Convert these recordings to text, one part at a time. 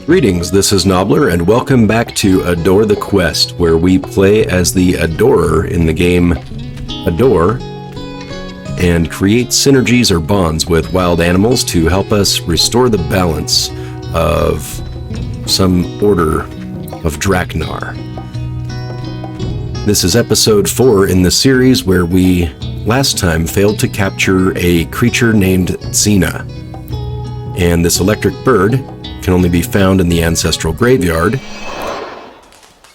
Greetings, this is Nobbler, and welcome back to Adore the Quest, where we play as the Adorer in the game Adore, and create synergies or bonds with wild animals to help us restore the balance of some order of Draknar. This is episode 4 in the series where we last time failed to capture a creature named Xena. And this electric bird can only be found in the ancestral graveyard.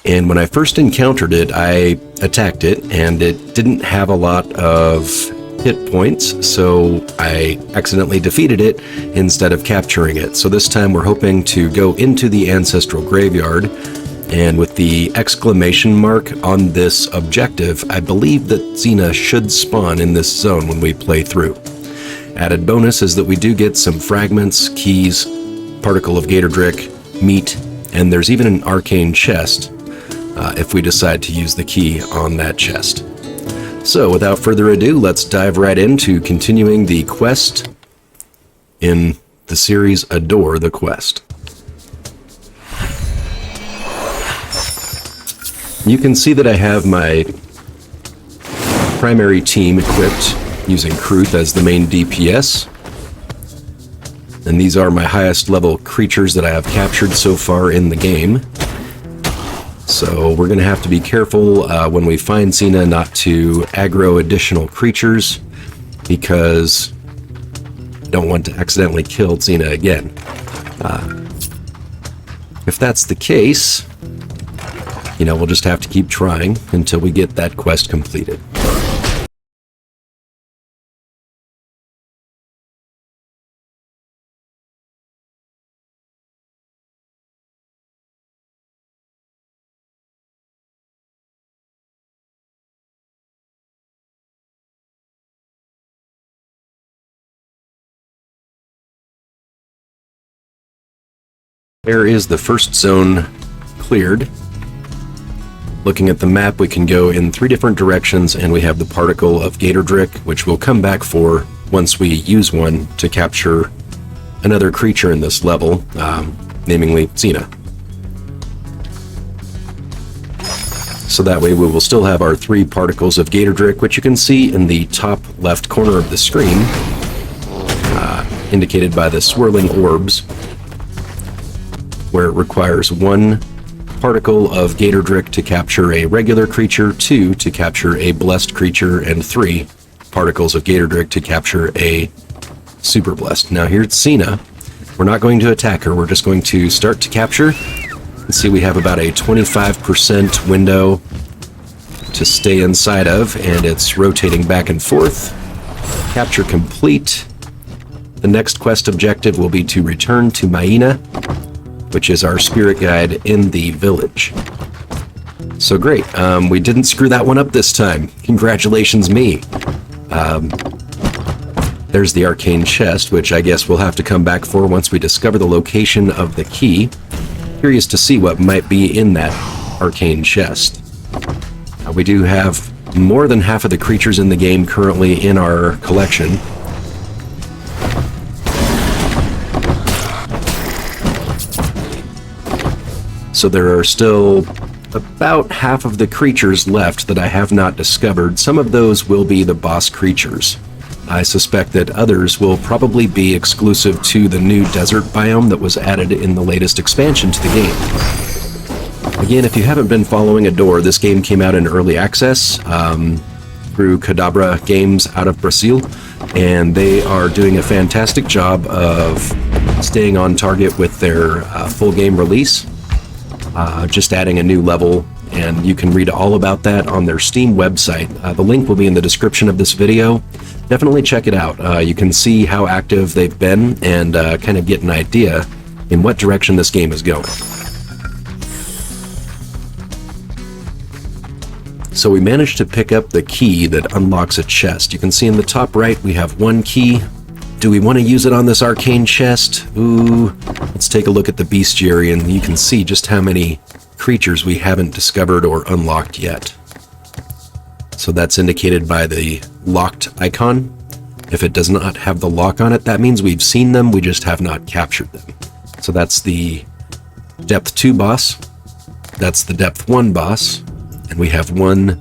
And when I first encountered it, I attacked it, and it didn't have a lot of hit points, so I accidentally defeated it instead of capturing it. So this time we're hoping to go into the ancestral graveyard, and with the exclamation mark on this objective, I believe that Xena should spawn in this zone when we play through. Added bonus is that we do get some fragments, keys, particle of Gatordrick, meat, and there's even an Arcane Chest if we decide to use the key on that chest. So without further ado, let's dive right into continuing the quest in the series Adore the Quest. You can see that I have my primary team equipped using Kruth as the main DPS. And these are my highest level creatures that I have captured so far in the game. So we're going to have to be careful when we find Xena not to aggro additional creatures, because I don't want to accidentally kill Xena again. If that's the case, we'll just have to keep trying until we get that quest completed. There is the first zone cleared. Looking at the map, we can go in 3 different directions, and we have the particle of Gatordrick, which we'll come back for once we use one to capture another creature in this level, namely Xena. So that way we will still have our 3 particles of Gatordrick, which you can see in the top left corner of the screen, indicated by the swirling orbs, where it requires 1 particle of Gatordrick to capture a regular creature, 2 to capture a blessed creature, and 3 particles of Gatordrick to capture a super blessed. Now here's Xena. We're not going to attack her, we're just going to start to capture. Let's see, we have about a 25% window to stay inside of, and it's rotating back and forth. Capture complete. The next quest objective will be to return to Maina, which is our spirit guide in the village. So great, we didn't screw that one up this time. Congratulations me. There's the Arcane Chest, which I guess we'll have to come back for once we discover the location of the key. Curious to see what might be in that Arcane Chest. We do have more than half of the creatures in the game currently in our collection. So there are still about half of the creatures left that I have not discovered. Some of those will be the boss creatures. I suspect that others will probably be exclusive to the new desert biome that was added in the latest expansion to the game. Again, if you haven't been following Adore, this game came out in early access through CADABRA Games out of Brazil, and they are doing a fantastic job of staying on target with their full game release. Just adding a new level, and you can read all about that on their Steam website. The link will be in the description of this video. Definitely check it out. You can see how active they've been and kind of get an idea in what direction this game is going. So we managed to pick up the key that unlocks a chest. You can see in the top right we have 1 key. Do we want to use it on this Arcane Chest? Ooh, let's take a look at the bestiary, and you can see just how many creatures we haven't discovered or unlocked yet. So that's indicated by the locked icon. If it does not have the lock on it, that means we've seen them, we just have not captured them. So that's the Depth 2 boss. That's the Depth 1 boss. And we have one,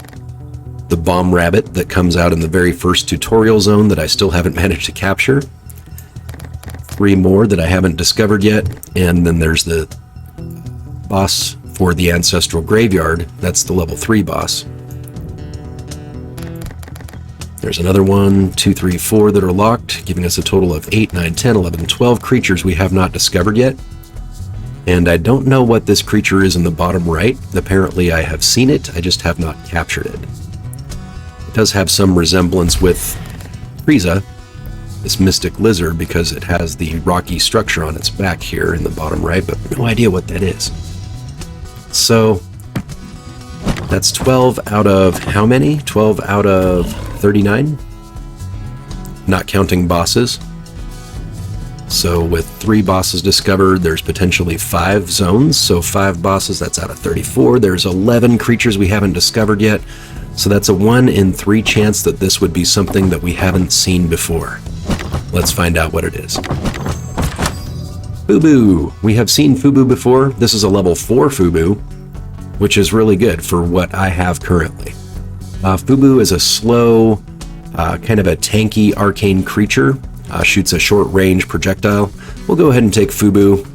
the bomb rabbit, that comes out in the very first tutorial zone that I still haven't managed to capture. 3 more that I haven't discovered yet. And then there's the boss for the Ancestral Graveyard. That's the level 3 boss. There's another 1, 2, 3, 4 that are locked, giving us a total of 8, 9, 10, 11, 12 creatures we have not discovered yet. And I don't know what this creature is in the bottom right. Apparently I have seen it, I just have not captured it. It does have some resemblance with Frieza, this mystic lizard, because it has the rocky structure on its back here in the bottom right, but no idea what that is. So that's 12 out of how many? 12 out of 39? Not counting bosses. So with 3 bosses discovered, there's potentially 5 zones. So 5 bosses, that's out of 34. There's 11 creatures we haven't discovered yet. So that's a 1 in 3 chance that this would be something that we haven't seen before. Let's find out what it is. Fubu. We have seen Fubu before. This is a level 4 Fubu, which is really good for what I have currently. Fubu is a slow, kind of a tanky arcane creature. Shoots a short-range projectile. We'll go ahead and take Fubu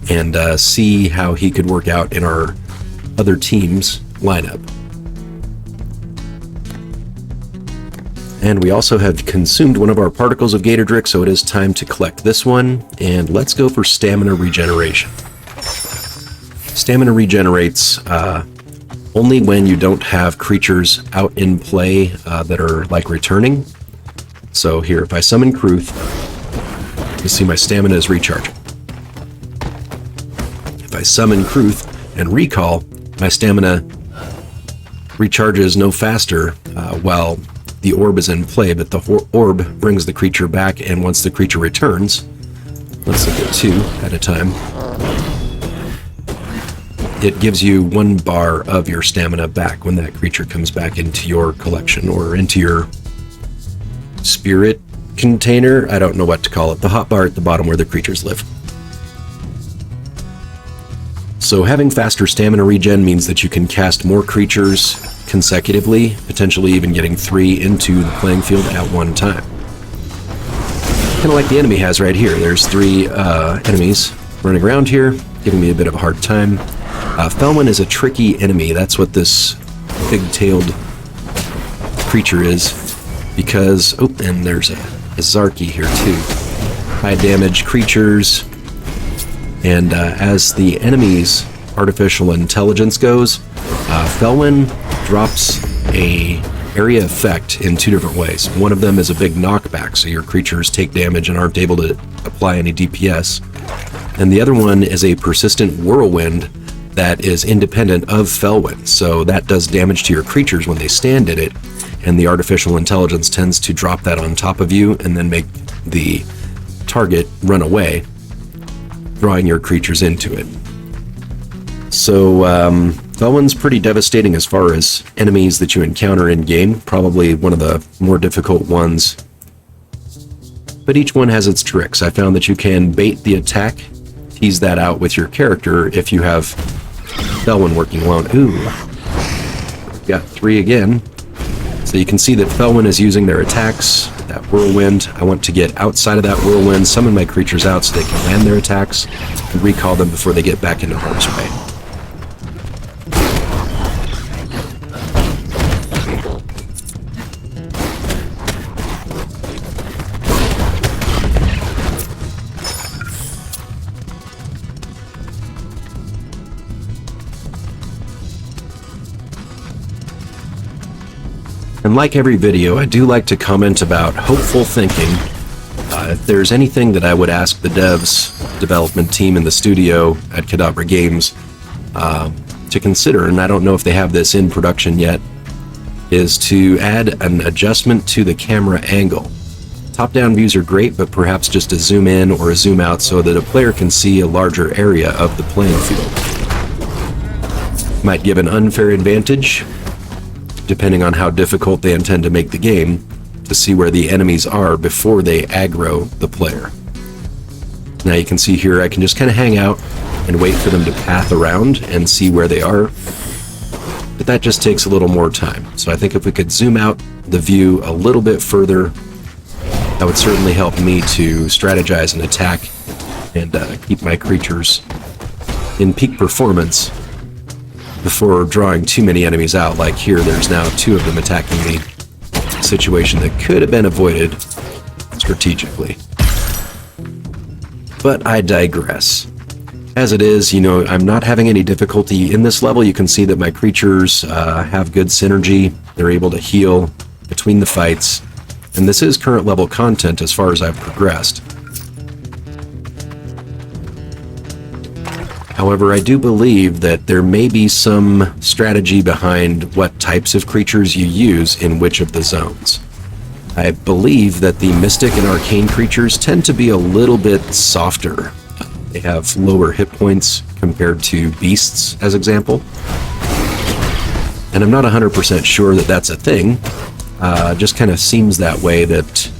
and see how he could work out in our other team's lineup. And we also have consumed one of our particles of Gatordrick, so it is time to collect this one. And let's go for Stamina Regeneration. Stamina regenerates only when you don't have creatures out in play that are like returning. So here, if I summon Kruth, you see my stamina is recharging. If I summon Kruth and recall, my stamina recharges no faster while the orb is in play, but the orb brings the creature back, and once the creature returns, let's look at 2 at a time, it gives you 1 bar of your stamina back when that creature comes back into your collection or into your spirit container. I don't know what to call it. The hotbar at the bottom where the creatures live. So having faster stamina regen means that you can cast more creatures consecutively, potentially even getting 3 into the playing field at one time. Kind of like the enemy has right here. There's 3 enemies running around here, giving me a bit of a hard time. Felwyn is a tricky enemy. That's what this big-tailed creature is. Because, oh, and there's a Zarky here too. High damage creatures, and as the enemy's artificial intelligence goes, Felwyn drops a area effect in 2 different ways. One of them is a big knockback, so your creatures take damage and aren't able to apply any DPS. And the other one is a persistent whirlwind that is independent of Felwyn, so that does damage to your creatures when they stand in it. And the artificial intelligence tends to drop that on top of you and then make the target run away, drawing your creatures into it. So, Felwyn's pretty devastating as far as enemies that you encounter in-game, probably one of the more difficult ones. But each one has its tricks. I found that you can bait the attack, tease that out with your character if you have Felwyn working alone. Ooh, got 3 again. So you can see that Felwyn is using their attacks, that whirlwind. I want to get outside of that whirlwind, summon my creatures out so they can land their attacks, and recall them before they get back into harm's way. And like every video, I do like to comment about hopeful thinking. If there's anything that I would ask the development team in the studio at CADABRA Games to consider, and I don't know if they have this in production yet, is to add an adjustment to the camera angle. Top-down views are great, but perhaps just a zoom in or a zoom out so that a player can see a larger area of the playing field. Might give an unfair advantage, depending on how difficult they intend to make the game, to see where the enemies are before they aggro the player. Now you can see here I can just kind of hang out and wait for them to path around and see where they are. But that just takes a little more time. So I think if we could zoom out the view a little bit further, that would certainly help me to strategize and attack and keep my creatures in peak performance before drawing too many enemies out. Like here, there's now 2 of them attacking me. A situation that could have been avoided strategically. But I digress. As it is, you know, I'm not having any difficulty in this level. You can see that my creatures have good synergy. They're able to heal between the fights. And this is current level content as far as I've progressed. However, I do believe that there may be some strategy behind what types of creatures you use in which of the zones. I believe that the Mystic and Arcane creatures tend to be a little bit softer. They have lower hit points compared to beasts, as example. And I'm not 100% sure that that's a thing. Just kind of seems that way, that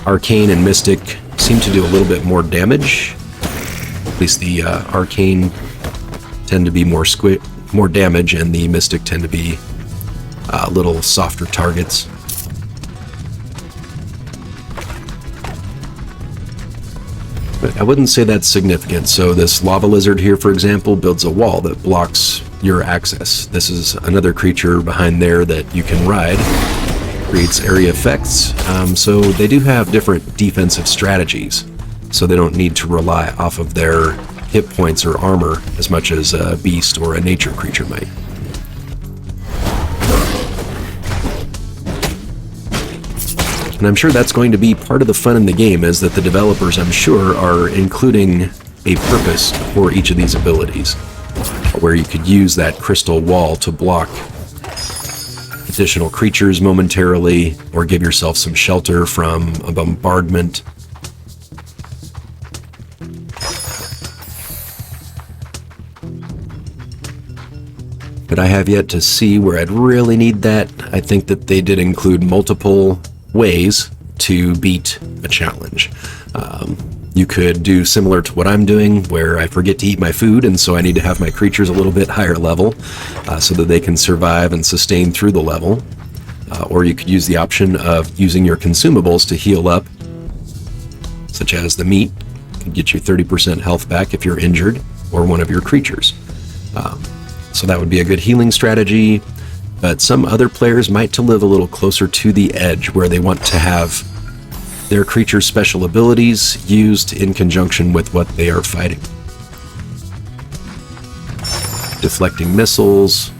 Arcane and Mystic seem to do a little bit more damage. At least the Arcane tend to be more damage, and the Mystic tend to be little softer targets. But I wouldn't say that's significant. So this lava lizard here, for example, builds a wall that blocks your access. This is another creature behind there that you can ride. Creates area effects. So they do have different defensive strategies. So they don't need to rely off of their hit points or armor as much as a beast or a nature creature might. And I'm sure that's going to be part of the fun in the game, is that the developers, I'm sure, are including a purpose for each of these abilities, where you could use that crystal wall to block additional creatures momentarily, or give yourself some shelter from a bombardment. But I have yet to see where I'd really need that. I think that they did include multiple ways to beat a challenge. You could do similar to what I'm doing, where I forget to eat my food, and so I need to have my creatures a little bit higher level so that they can survive and sustain through the level. Or you could use the option of using your consumables to heal up, such as the meat can get you 30% health back if you're injured, or one of your creatures. So that would be a good healing strategy. But some other players might to live a little closer to the edge, where they want to have their creature's special abilities used in conjunction with what they are fighting. Deflecting missiles,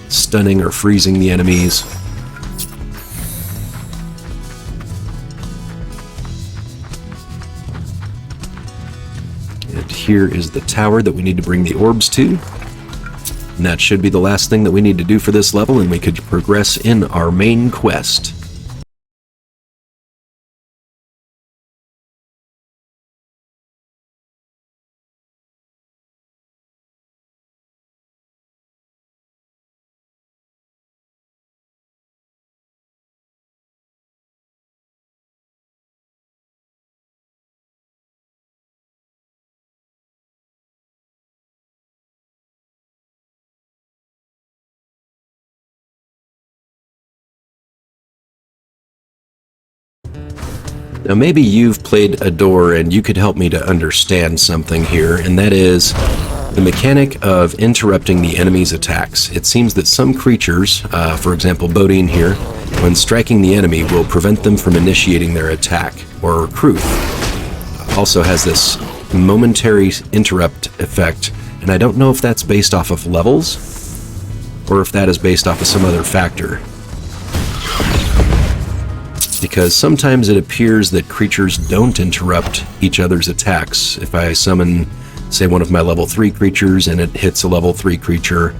stunning or freezing the enemies. And here is the tower that we need to bring the orbs to. And that should be the last thing that we need to do for this level, and we could progress in our main quest. Now maybe you've played Adore and you could help me to understand something here, and that is the mechanic of interrupting the enemy's attacks. It seems that some creatures, for example Bodine here, when striking the enemy will prevent them from initiating their attack, or Kruth also has this momentary interrupt effect, and I don't know if that's based off of levels or if that is based off of some other factor. Because sometimes it appears that creatures don't interrupt each other's attacks. If I summon, say, one of my level 3 creatures and it hits a level 3 creature,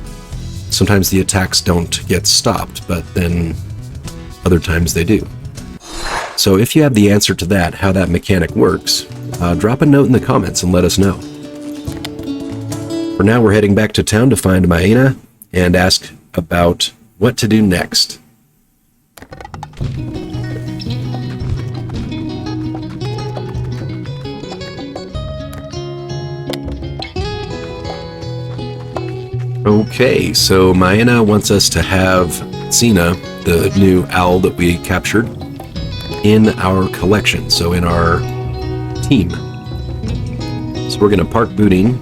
sometimes the attacks don't get stopped, but then other times they do. So if you have the answer to that, how that mechanic works, drop a note in the comments and let us know. For now, we're heading back to town to find Maena and ask about what to do next. Okay, so Maena wants us to have Xena, the new owl that we captured, in our collection, so in our team. So we're going to park boating,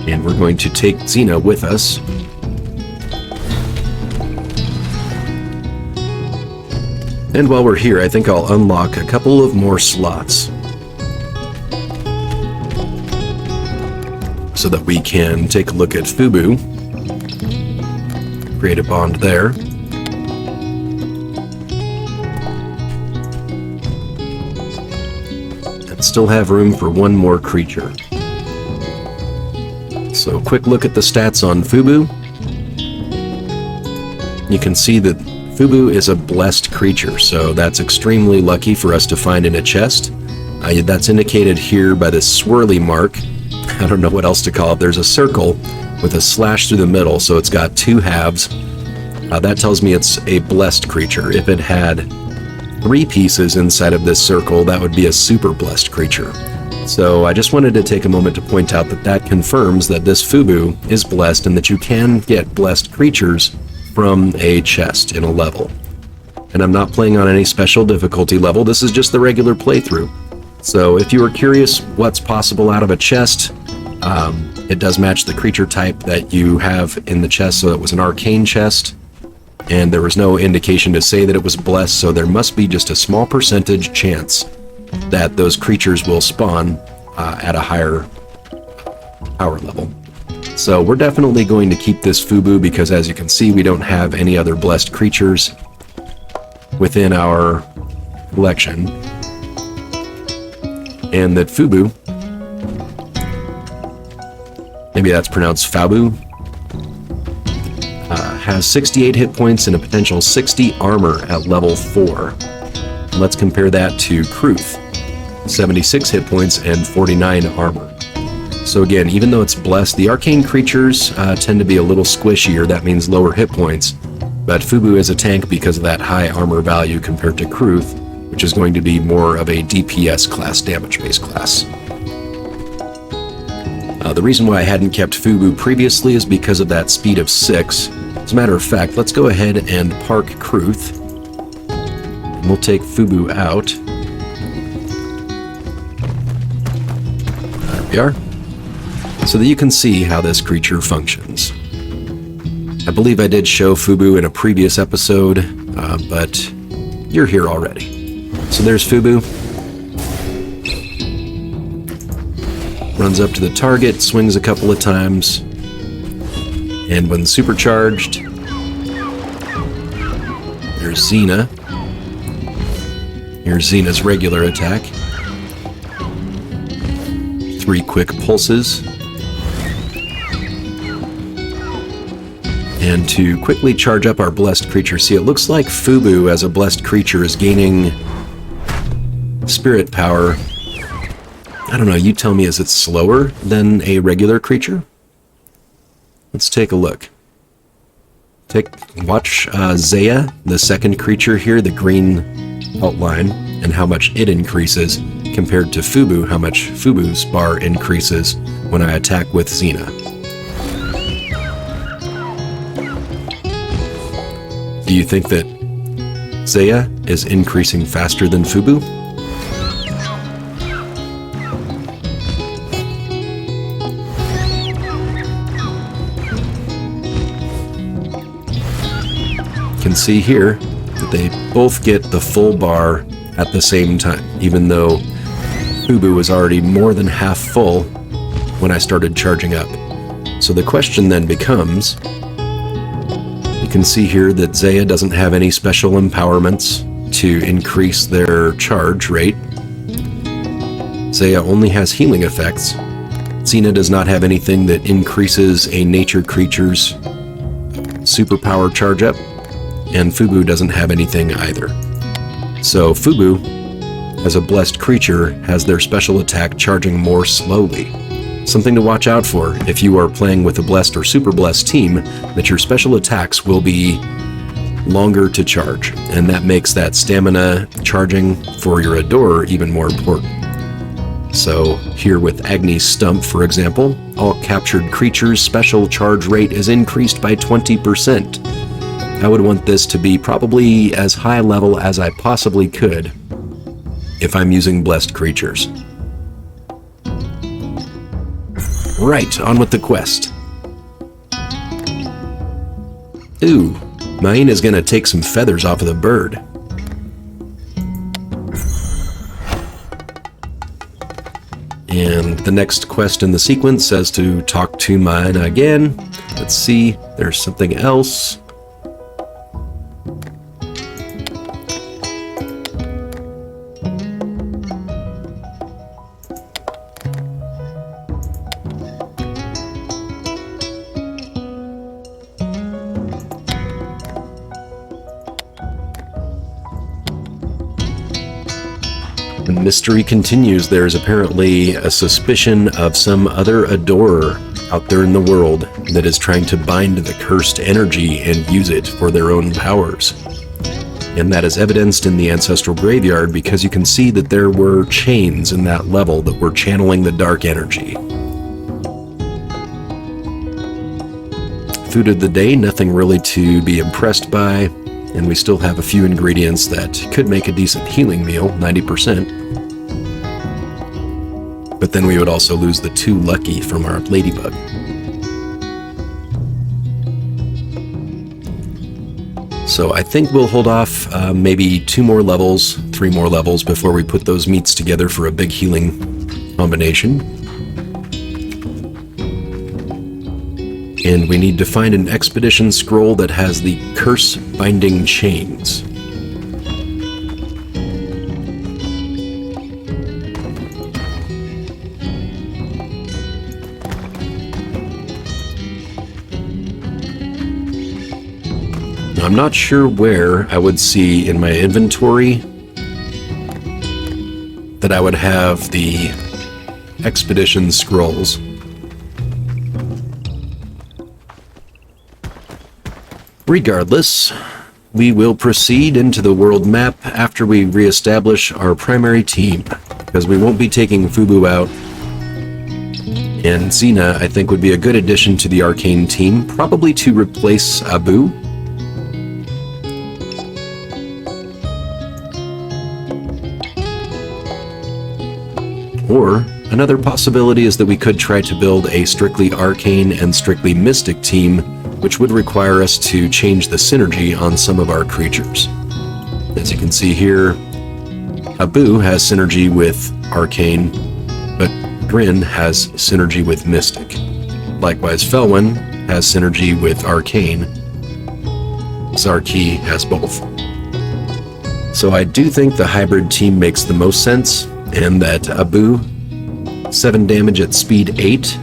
and we're going to take Xena with us. And while we're here, I think I'll unlock a couple of more slots so that we can take a look at Fubu, create a bond there. And still have room for one more creature. So quick look at the stats on Fubu. You can see that Fubu is a blessed creature, so that's extremely lucky for us to find in a chest. That's indicated here by this swirly mark. I don't know what else to call it. There's a circle with a slash through the middle, so it's got two halves. That tells me it's a blessed creature. If it had 3 pieces inside of this circle, that would be a super blessed creature. So I just wanted to take a moment to point out that that confirms that this Fubu is blessed and that you can get blessed creatures from a chest in a level. And I'm not playing on any special difficulty level. This is just the regular playthrough. So if you were curious what's possible out of a chest, it does match the creature type that you have in the chest, so it was an Arcane Chest, and there was no indication to say that it was blessed, so there must be just a small percentage chance that those creatures will spawn at a higher power level. So we're definitely going to keep this Fubu because, as you can see, we don't have any other blessed creatures within our collection. And that Fubu, maybe that's pronounced Fabu, has 68 hit points and a potential 60 armor at level 4. Let's compare that to Kruth, 76 hit points and 49 armor. So again, even though it's blessed, the arcane creatures tend to be a little squishier. That means lower hit points. But Fubu is a tank because of that high armor value compared to Kruth, which is going to be more of a DPS class, damage-based class. The reason why I hadn't kept Fubu previously is because of that speed of 6. As a matter of fact, let's go ahead and park Kruth. And we'll take Fubu out. There we are. So that you can see how this creature functions. I believe I did show Fubu in a previous episode, but you're here already. So there's Fubu. Runs up to the target, swings a couple of times, and when supercharged, there's Xena. Here's Xena's regular attack. 3 quick pulses. And to quickly charge up our blessed creature, see, it looks like Fubu as a blessed creature is gaining spirit power. I don't know, you tell me, is it slower than a regular creature? Let's take a look. Watch Zaya, the second creature here, the green outline, and how much it increases compared to Fubu, how much Fubu's bar increases when I attack with Xena. Do you think that Zaya is increasing faster than Fubu? You can see here that they both get the full bar at the same time, even though Fubu was already more than half full when I started charging up. So the question then becomes, you can see here that Zaya doesn't have any special empowerments to increase their charge rate. Zaya only has healing effects. Xena does not have anything that increases a nature creature's superpower charge up, and Fubu doesn't have anything either. So Fubu, as a blessed creature, has their special attack charging more slowly. Something to watch out for if you are playing with a blessed or super blessed team, that your special attacks will be longer to charge, and that makes that stamina charging for your Adorer even more important. So here with Agni's Stump, for example, all captured creatures' special charge rate is increased by 20%. I would want this to be probably as high level as I possibly could if I'm using blessed creatures. Right, on with the quest. Ooh, Maina's gonna take some feathers off of the bird. And the next quest in the sequence says to talk to Maina again. Let's see, there's something else. The mystery continues. There's apparently a suspicion of some other adorer out there in the world that is trying to bind the cursed energy and use it for their own powers. And that is evidenced in the Ancestral Graveyard because you can see that there were chains in that level that were channeling the dark energy. Food of the day, nothing really to be impressed by. And we still have a few ingredients that could make a decent healing meal, 90%. But then we would also lose the 2 lucky from our ladybug. So I think we'll hold off maybe 2 more levels, 3 more levels before we put those meats together for a big healing combination. And we need to find an expedition scroll that has the curse binding chains. I'm not sure where I would see in my inventory that I would have the expedition scrolls. Regardless, we will proceed into the world map after we reestablish our primary team, because we won't be taking Fubu out. And Xena, I think, would be a good addition to the Arcane team, probably to replace Abu. Or another possibility is that we could try to build a strictly Arcane and strictly Mystic team, which would require us to change the synergy on some of our creatures. As you can see here, Abu has synergy with Arcane, but Grin has synergy with Mystic. Likewise, Felwyn has synergy with Arcane. Zarki has both. So I do think the hybrid team makes the most sense, and that Abu, 7 damage at speed 8,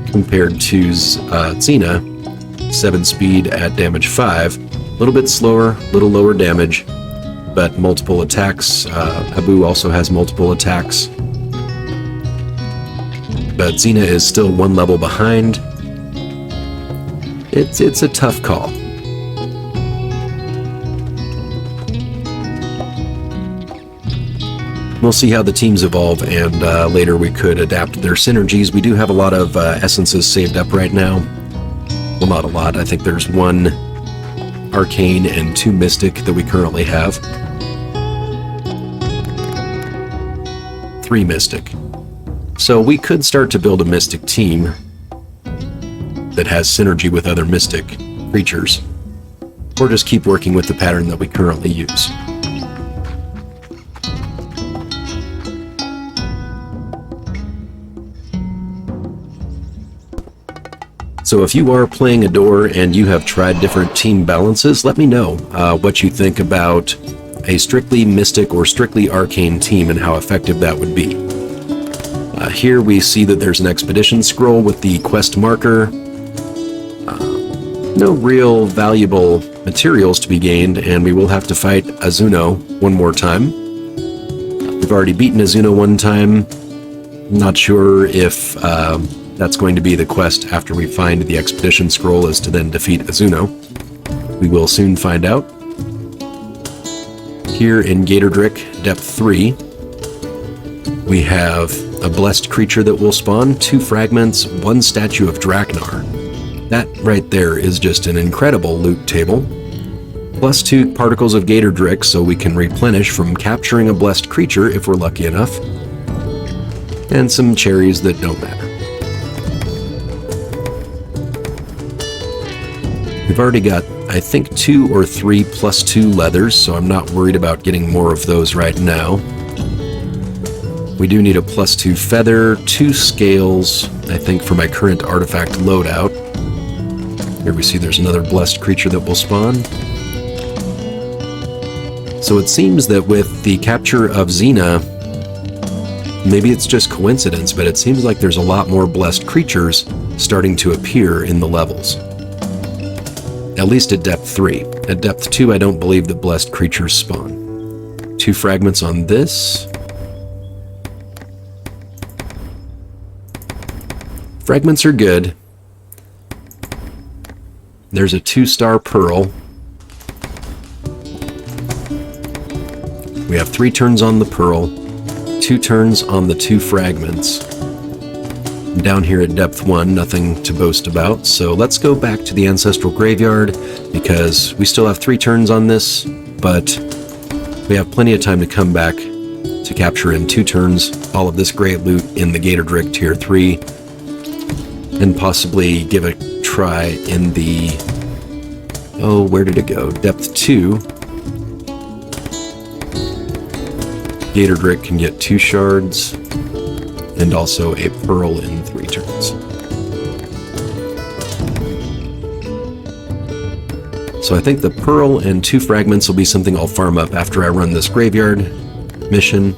compared to Xena, 7 speed at damage 5. A little bit slower, a little lower damage, but multiple attacks. Abu also has multiple attacks. But Xena is still 1 level behind. It's a tough call. We'll see how the teams evolve, and later we could adapt their synergies. We do have a lot of essences saved up right now. Well, not a lot. I think there's 1 Arcane and 2 Mystic that we currently have. 3 Mystic. So we could start to build a Mystic team that has synergy with other Mystic creatures, or just keep working with the pattern that we currently use. So if you are playing Adore and you have tried different team balances, let me know what you think about a strictly Mystic or strictly Arcane team and how effective that would be. Here we see that there's an expedition scroll with the quest marker. No real valuable materials to be gained, and we will have to fight Azuno 1 more time. We've already beaten Azuno 1 time. Not sure if that's going to be the quest after we find the expedition scroll, is to then defeat Azuno. We will soon find out. Here in Gatordrick, depth 3, We have a blessed creature that will spawn, 2 fragments, 1 statue of Draknar. That right there is just an incredible loot table. Plus 2 particles of Gatordrick so we can replenish from capturing a blessed creature if we're lucky enough. And some cherries that don't matter. We've already got, I think, 2 or 3 plus 2 leathers, so I'm not worried about getting more of those right now. We do need a plus 2 feather, 2 scales, I think, for my current artifact loadout. Here we see there's another blessed creature that will spawn. So it seems that with the capture of Xena, maybe it's just coincidence, but it seems like there's a lot more blessed creatures starting to appear in the levels. At least at depth 3. At depth 2, I don't believe that blessed creatures spawn. 2 fragments on this. Fragments are good. There's a 2-star pearl. We have 3 turns on the pearl, 2 turns on the 2 fragments. Down here at depth 1, nothing to boast about, so let's go back to the Ancestral Graveyard, because we still have 3 turns on this, but we have plenty of time to come back to capture in 2 turns all of this great loot in the Gatordrick Tier 3, and possibly give a try in the... oh, where did it go? Depth 2. Gatordrick can get 2 shards, and also a pearl in 3 turns. So I think the pearl and 2 fragments will be something I'll farm up after I run this graveyard mission.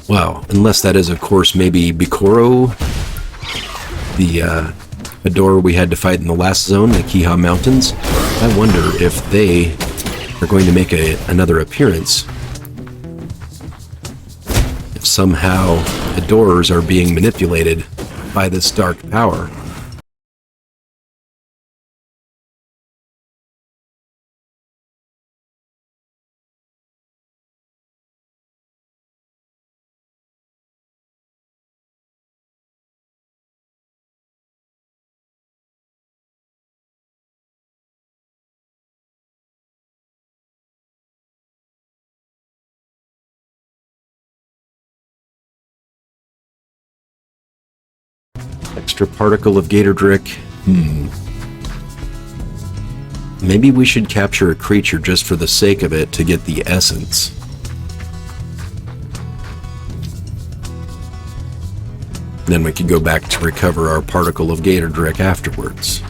Wow, unless that is, of course, maybe Bikoro, the door we had to fight in the last zone, the Kiha Mountains. I wonder if they are going to make another appearance. If somehow the doors are being manipulated by this dark power. Extra particle of Gatordrick. Maybe we should capture a creature just for the sake of it to get the essence. Then we can go back to recover our particle of Gatordrick afterwards.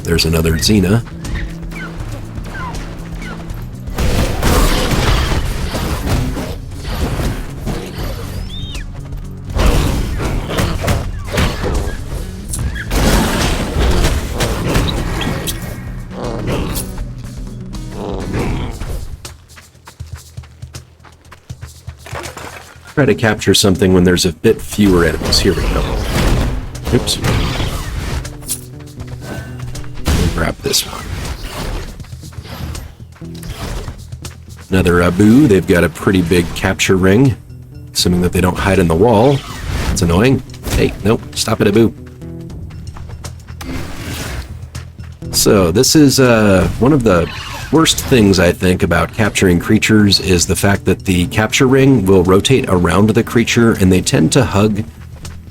There's another Xena. Try to capture something when there's a bit fewer enemies. Here we go. Oops. We'll grab this one. Another Abu. They've got a pretty big capture ring. Assuming that they don't hide in the wall. That's annoying. Hey, nope. Stop it, Abu. So, this is one of the worst things I think about capturing creatures is the fact that the capture ring will rotate around the creature and they tend to hug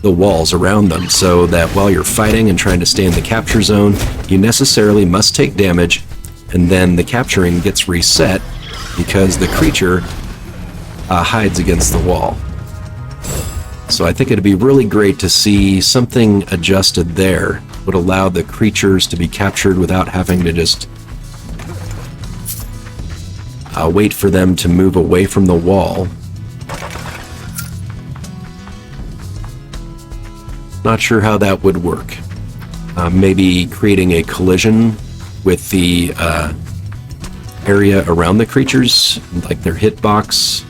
the walls around them, so that while you're fighting and trying to stay in the capture zone, you necessarily must take damage, and then the capturing gets reset because the creature hides against the wall. So I think it'd be really great to see something adjusted there would allow the creatures to be captured without having to just wait for them to move away from the wall. Not sure how that would work. Maybe creating a collision with the area around the creatures, like their hitbox,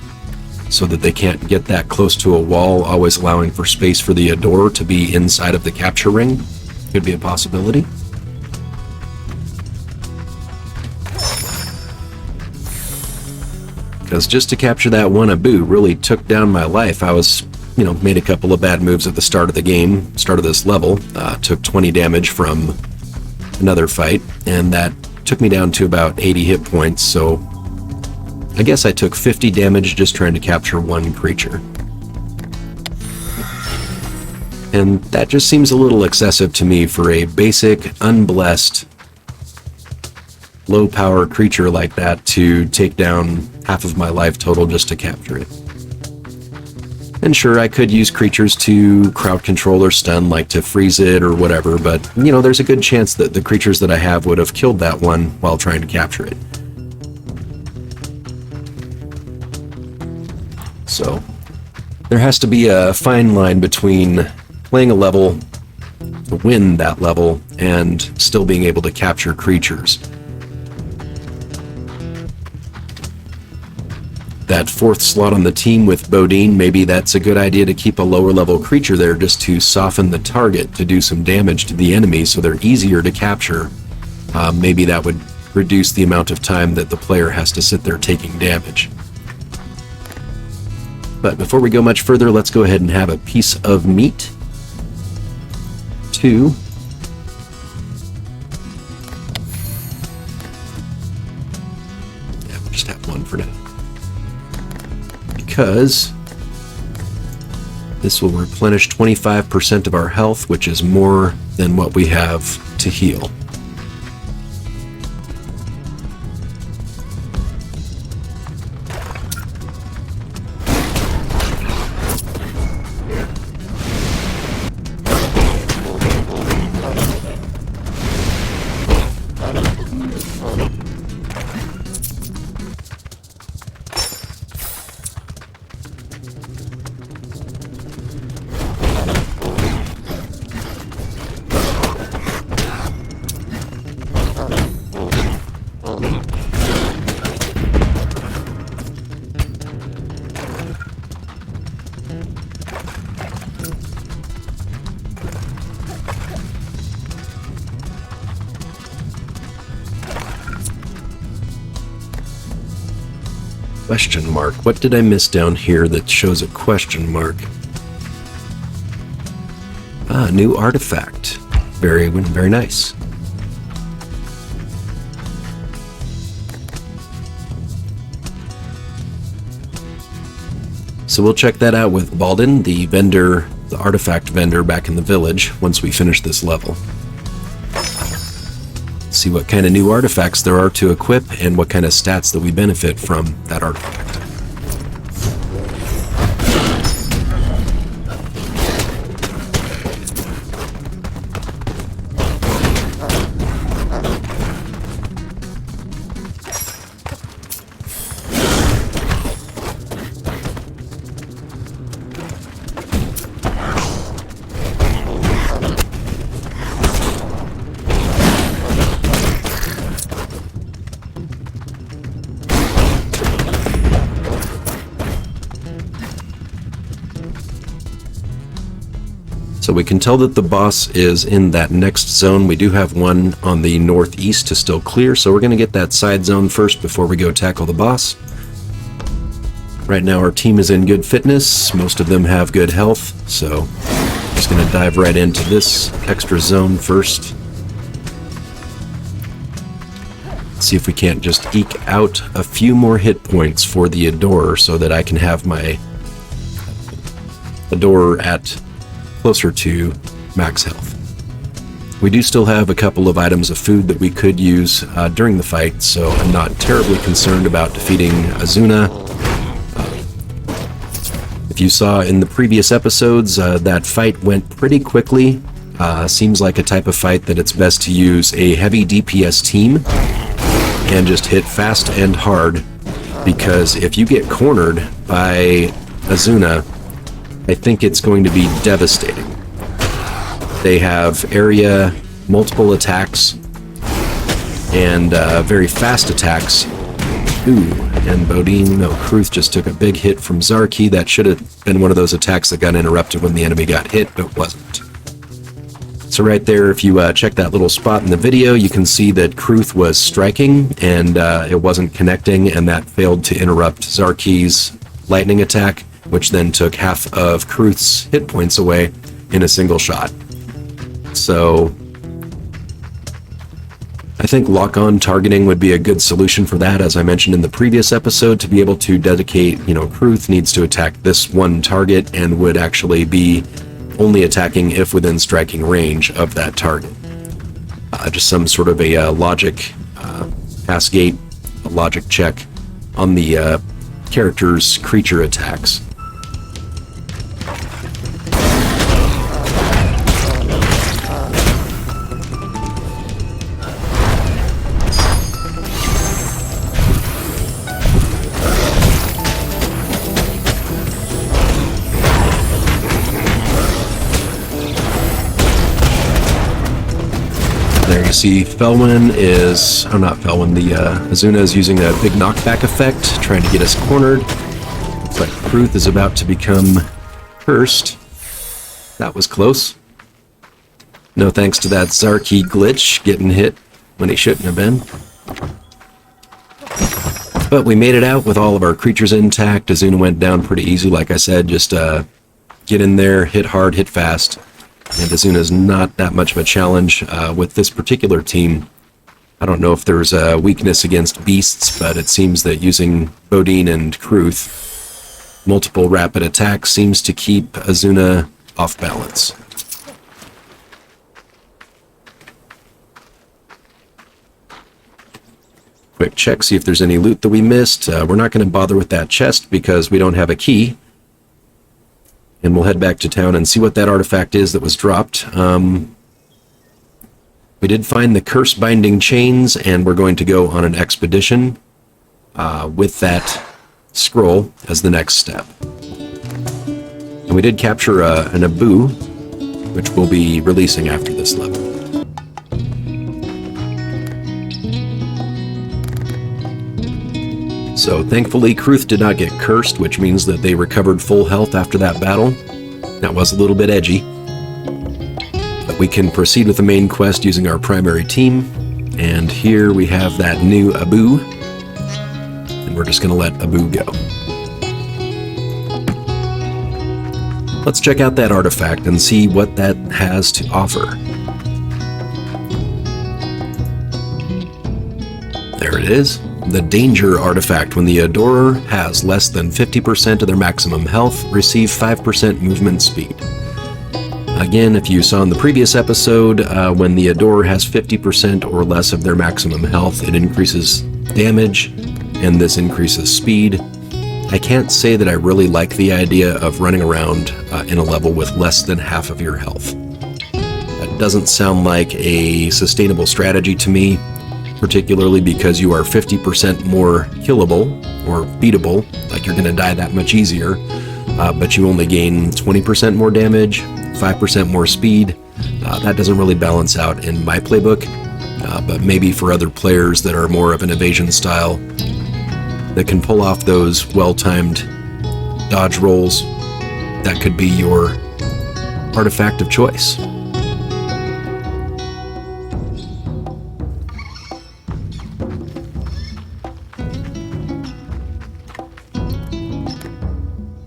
so that they can't get that close to a wall, always allowing for space for the Adore to be inside of the capture ring. Could be a possibility. Because just to capture that one Abu really took down my life. I was, made a couple of bad moves at the start of the game, start of this level. Took 20 damage from another fight, and that took me down to about 80 hit points, so I guess I took 50 damage just trying to capture one creature. And that just seems a little excessive to me for a basic, unblessed, low-power creature like that to take down half of my life total just to capture it. And sure, I could use creatures to crowd control or stun, like to freeze it or whatever, but, there's a good chance that the creatures that I have would have killed that one while trying to capture it. So, there has to be a fine line between playing a level to win that level and still being able to capture creatures. That fourth slot on the team with Bodine, maybe that's a good idea to keep a lower level creature there just to soften the target, to do some damage to the enemy so they're easier to capture. Maybe that would reduce the amount of time that the player has to sit there taking damage. But before we go much further, let's go ahead and have a piece of meat. 2. Yeah, we'll just have 1 for now. Because this will replenish 25% of our health, which is more than what we have to heal. Question mark. What did I miss down here that shows a question mark? Ah, new artifact. Very, very nice. So we'll check that out with Baldin, the vendor, the artifact vendor back in the village, once we finish this level. See what kind of new artifacts there are to equip and what kind of stats that we benefit from that artifact. So we can tell that the boss is in that next zone. We do have one on the northeast to still clear, so we're going to get that side zone first before we go tackle the boss. Right now our team is in good fitness. Most of them have good health, so I'm just going to dive right into this extra zone first. See if we can't just eke out a few more hit points for the Adorer so that I can have my Adorer at closer to max health. We do still have a couple of items of food that we could use during the fight, so I'm not terribly concerned about defeating Azuna. If you saw in the previous episodes, that fight went pretty quickly. Seems like a type of fight that it's best to use a heavy DPS team and just hit fast and hard, because if you get cornered by Azuna, I think it's going to be devastating. They have area, multiple attacks, and very fast attacks. Ooh, and Bodine, no, Kruth just took a big hit from Zarki. That should have been one of those attacks that got interrupted when the enemy got hit, but wasn't. So right there, if you check that little spot in the video, you can see that Kruth was striking and it wasn't connecting, and that failed to interrupt Zarki's lightning attack, which then took half of Kruth's hit points away in a single shot. So I think lock-on targeting would be a good solution for that. As I mentioned in the previous episode, to be able to dedicate, Kruth needs to attack this one target and would actually be only attacking if within striking range of that target. Just some sort of a logic pass gate, a logic check on the character's creature attacks. There you see Felwyn is, not Felwyn, the Azuna is using a big knockback effect, trying to get us cornered. Looks like Kruth is about to become cursed. That was close. No thanks to that Zarki glitch getting hit when he shouldn't have been. But we made it out with all of our creatures intact. Azuna went down pretty easy, like I said, just get in there, hit hard, hit fast. And Azuna's not that much of a challenge with this particular team. I don't know if there's a weakness against beasts, but it seems that using Bodine and Kruth, multiple rapid attacks seems to keep Azuna off balance. Quick check, see if there's any loot that we missed. We're not going to bother with that chest because we don't have a key. And we'll head back to town and see what that artifact is that was dropped. We did find the curse-binding chains, and we're going to go on an expedition with that scroll as the next step. And we did capture an Abu, which we'll be releasing after this level. So thankfully, Kruth did not get cursed, which means that they recovered full health after that battle. That was a little bit edgy. But we can proceed with the main quest using our primary team. And here we have that new Abu. And we're just going to let Abu go. Let's check out that artifact and see what that has to offer. There it is. The Danger artifact. When the Adorer has less than 50% of their maximum health, receive 5% movement speed. Again, if you saw in the previous episode, when the Adorer has 50% or less of their maximum health, it increases damage, and this increases speed. I can't say that I really like the idea of running around in a level with less than half of your health. That doesn't sound like a sustainable strategy to me, particularly because you are 50% more killable or beatable, like you're going to die that much easier, but you only gain 20% more damage, 5% more speed. That doesn't really balance out in my playbook, but maybe for other players that are more of an evasion style that can pull off those well-timed dodge rolls, that could be your artifact of choice.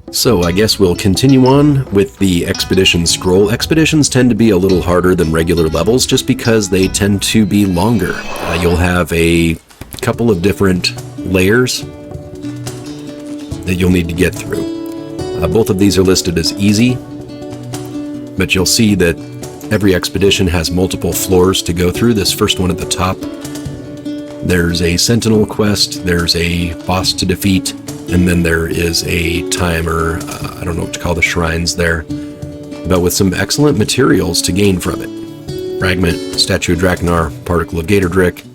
So I guess we'll continue on with the Expedition Scroll. Expeditions tend to be a little harder than regular levels just because they tend to be longer. You'll have a couple of different layers that you'll need to get through. Both of these are listed as easy, but you'll see that every expedition has multiple floors to go through. This first one at the top, there's a Sentinel quest, there's a boss to defeat, and then there is a timer, I don't know what to call the shrines there, but with some excellent materials to gain from it. Fragment, Statue of Draknar, Particle of Gatordrick.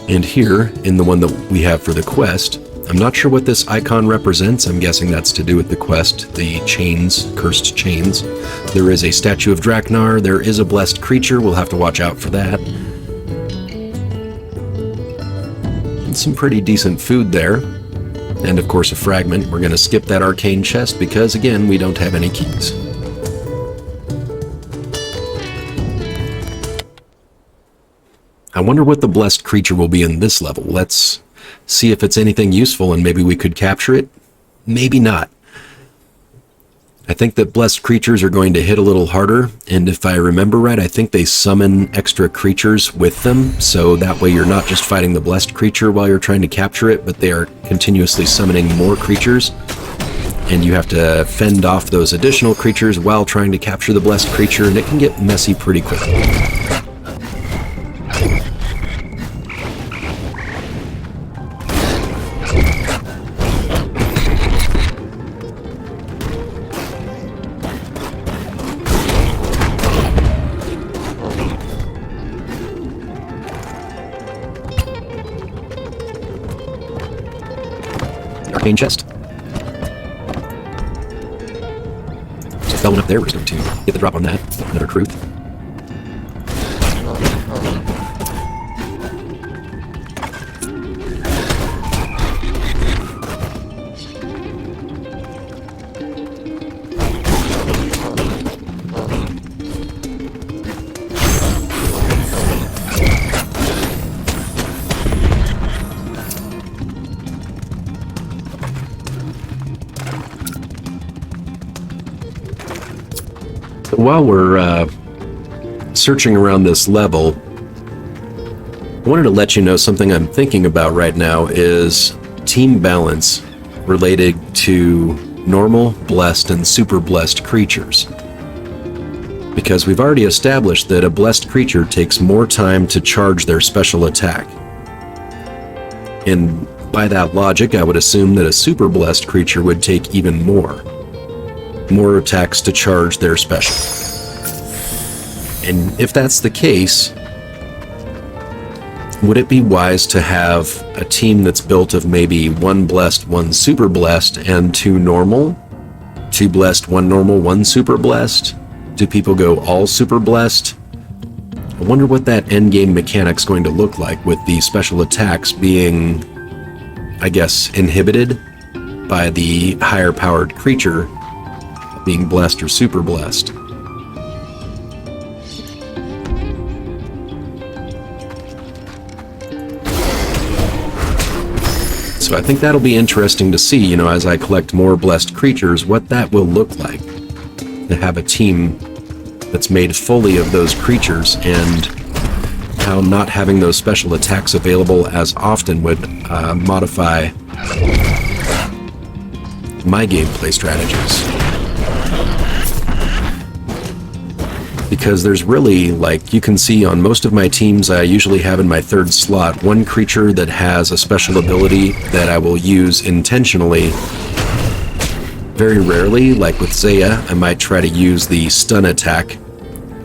And here, in the one that we have for the quest, I'm not sure what this icon represents. I'm guessing that's to do with the quest, the chains, cursed chains. There is a Statue of Draknar, there is a blessed creature, we'll have to watch out for that. Some pretty decent food there, and of course a fragment. We're going to skip that Arcane Chest because again we don't have any keys. wonder what the blessed creature will be in this level. Let's see if it's anything useful and maybe we could capture it. Maybe not. I think that blessed creatures are going to hit a little harder, and if I remember right, I think they summon extra creatures with them, so that way you're not just fighting the blessed creature while you're trying to capture it, but they are continuously summoning more creatures, and you have to fend off those additional creatures while trying to capture the blessed creature, and it can get messy pretty quickly. Arcane Chest. So fell one up there, we're just going to get the drop on that. Another Kruth. While we're searching around this level, I wanted to let you know something I'm thinking about right now is team balance related to normal, blessed, and super blessed creatures. Because we've already established that a blessed creature takes more time to charge their special attack. And by that logic, I would assume that a super blessed creature would take even more attacks to charge their special. And if that's the case, would it be wise to have a team that's built of maybe one blessed, one super blessed, and two normal? Two blessed, one normal, one super blessed? Do people go all super blessed? I wonder what that endgame mechanic's going to look like with the special attacks being, I guess, inhibited by the higher powered creature being blessed or super blessed. So I think that'll be interesting to see, as I collect more blessed creatures, what that will look like. To have a team that's made fully of those creatures, and how not having those special attacks available as often would modify my gameplay strategies. Because there's really, like you can see on most of my teams, I usually have in my third slot one creature that has a special ability that I will use intentionally. Very rarely, like with Zaya, I might try to use the stun attack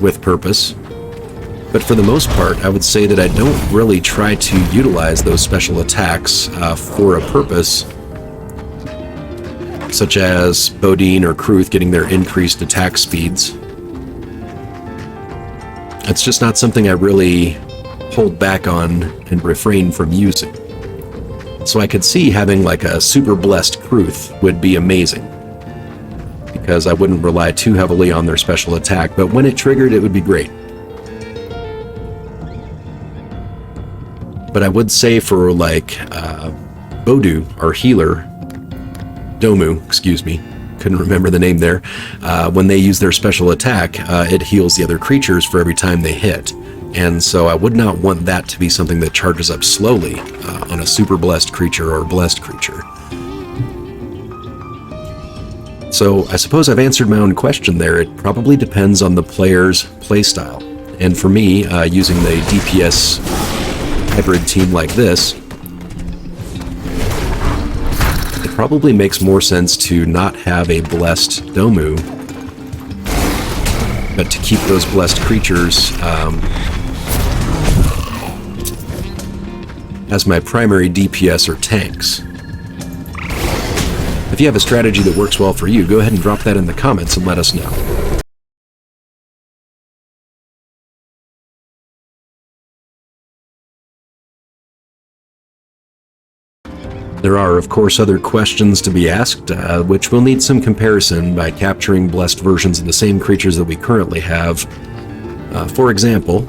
with purpose. But for the most part, I would say that I don't really try to utilize those special attacks for a purpose, such as Bodine or Kruth getting their increased attack speeds. It's just not something I really hold back on and refrain from using. So I could see having like a super blessed Kruth would be amazing, because I wouldn't rely too heavily on their special attack, but when it triggered, it would be great. But I would say for like Bodu, our healer, Domu, excuse me, couldn't remember the name there, when they use their special attack, it heals the other creatures for every time they hit. And so I would not want that to be something that charges up slowly on a super blessed creature or blessed creature. So I suppose I've answered my own question there. It probably depends on the player's playstyle. And for me, using the DPS hybrid team like this, it probably makes more sense to not have a blessed Domu, but to keep those blessed creatures as my primary DPS or tanks. If you have a strategy that works well for you, go ahead and drop that in the comments and let us know. There are, of course, other questions to be asked, which will need some comparison by capturing blessed versions of the same creatures that we currently have. For example,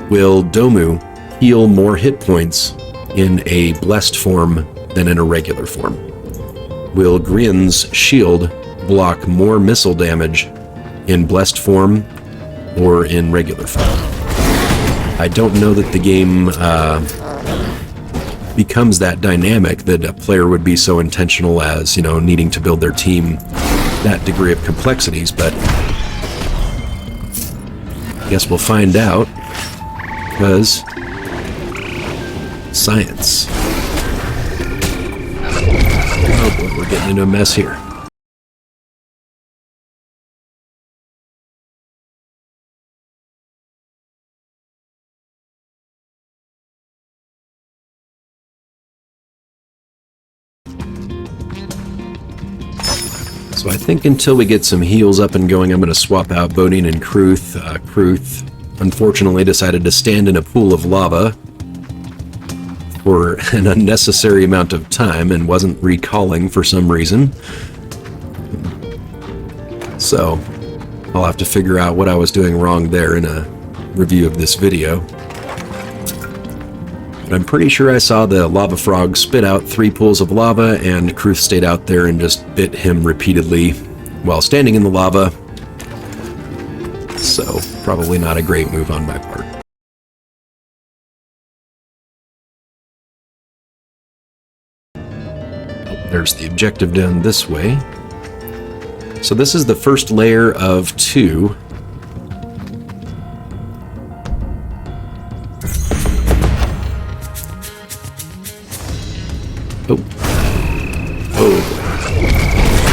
will Domu heal more hit points in a blessed form than in a regular form? Will Grian's shield block more missile damage in blessed form or in regular form? I don't know that the game becomes that dynamic, that a player would be so intentional as, you know, needing to build their team that degree of complexities, but I guess we'll find out, because science. Oh boy, we're getting into a mess here. So I think until we get some heals up and going, I'm going to swap out Bodine and Kruth. Kruth, unfortunately, decided to stand in a pool of lava for an unnecessary amount of time and wasn't recalling for some reason. So I'll have to figure out what I was doing wrong there in a review of this video. But I'm pretty sure I saw the lava frog spit out 3 pools of lava, and Kruth stayed out there and just bit him repeatedly while standing in the lava. So, probably not a great move on my part. Oh, there's the objective down this way. So this is the first layer of 2. Oh. Oh.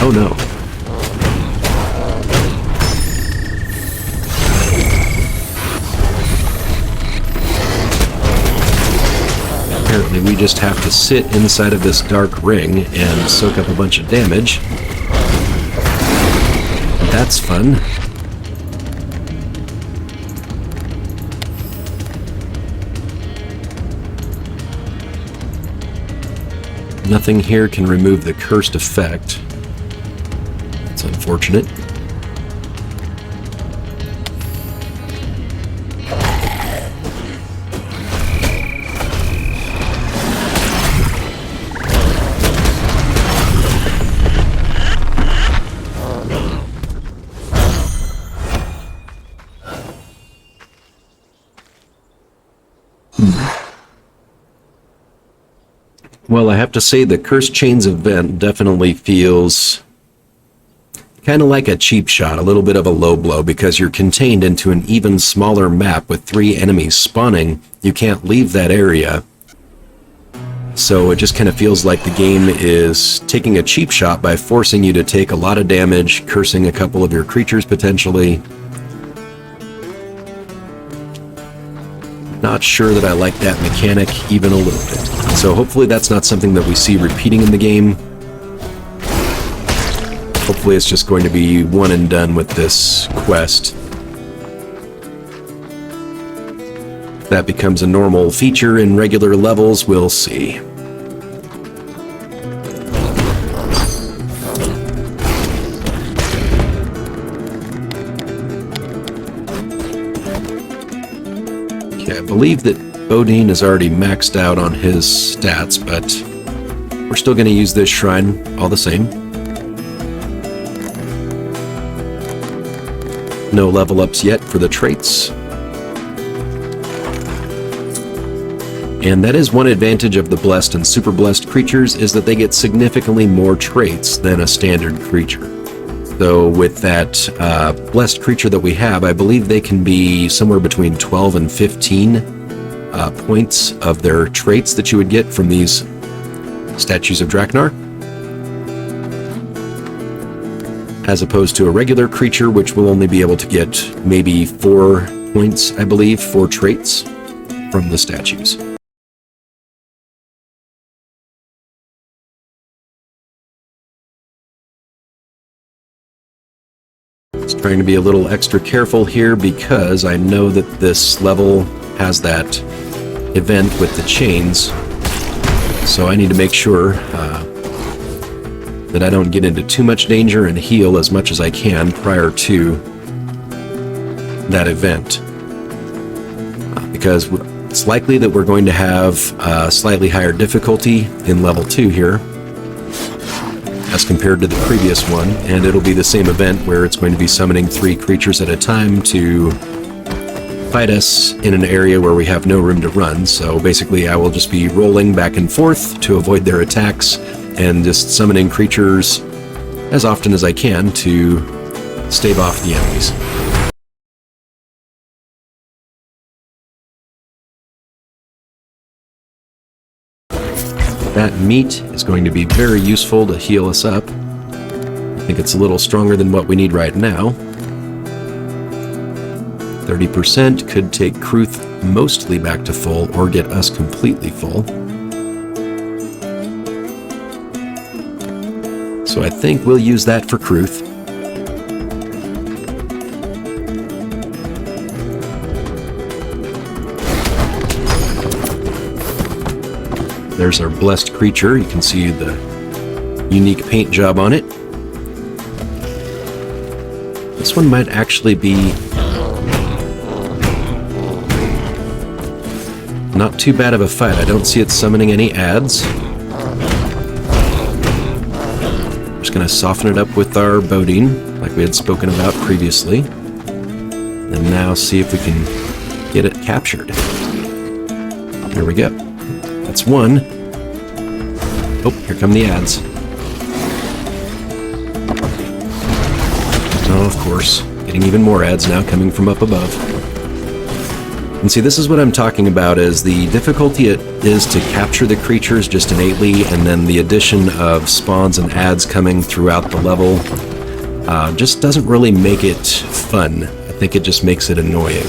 Oh no. Apparently we just have to sit inside of this dark ring and soak up a bunch of damage. That's fun. Nothing here can remove the cursed effect. It's unfortunate. Well, I have to say the Cursed Chains event definitely feels kind of like a cheap shot, a little bit of a low blow, because you're contained into an even smaller map with 3 enemies spawning. You can't leave that area. So it just kind of feels like the game is taking a cheap shot by forcing you to take a lot of damage, cursing a couple of your creatures potentially. Not sure that I like that mechanic even a little bit. So hopefully that's not something that we see repeating in the game. Hopefully it's just going to be one and done with this quest. If that becomes a normal feature in regular levels, we'll see. Okay, I believe that Bodine is already maxed out on his stats, but we're still going to use this shrine all the same. No level ups yet for the traits. And that is one advantage of the blessed and super blessed creatures, is that they get significantly more traits than a standard creature. So with that blessed creature that we have, I believe they can be somewhere between 12 and 15 points of their traits that you would get from these statues of Draknar, as opposed to a regular creature, which will only be able to get maybe 4 points, I believe, 4 traits from the statues. Just trying to be a little extra careful here, because I know that this level has that event with the chains, so I need to make sure that I don't get into too much danger and heal as much as I can prior to that event, because It's likely that we're going to have slightly higher difficulty in level 2 here as compared to the previous one, and it'll be the same event where it's going to be summoning 3 creatures at a time to fight us in an area where we have no room to run. So basically I will just be rolling back and forth to avoid their attacks and just summoning creatures as often as I can to stave off the enemies. That meat is going to be very useful to heal us up. I think it's a little stronger than what we need right now. 30% could take Kruth mostly back to full or get us completely full. So I think we'll use that for Kruth. There's our blessed creature. You can see the unique paint job on it. This one might actually be not too bad of a fight. I don't see it summoning any adds. Just going to soften it up with our Bodine, like we had spoken about previously. And now see if we can get it captured. There we go. That's one. Oh, here come the ads. Oh, of course. Getting even more ads now coming from up above. And see, this is what I'm talking about, is the difficulty it is to capture the creatures just innately, and then the addition of spawns and ads coming throughout the level just doesn't really make it fun. I think it just makes it annoying.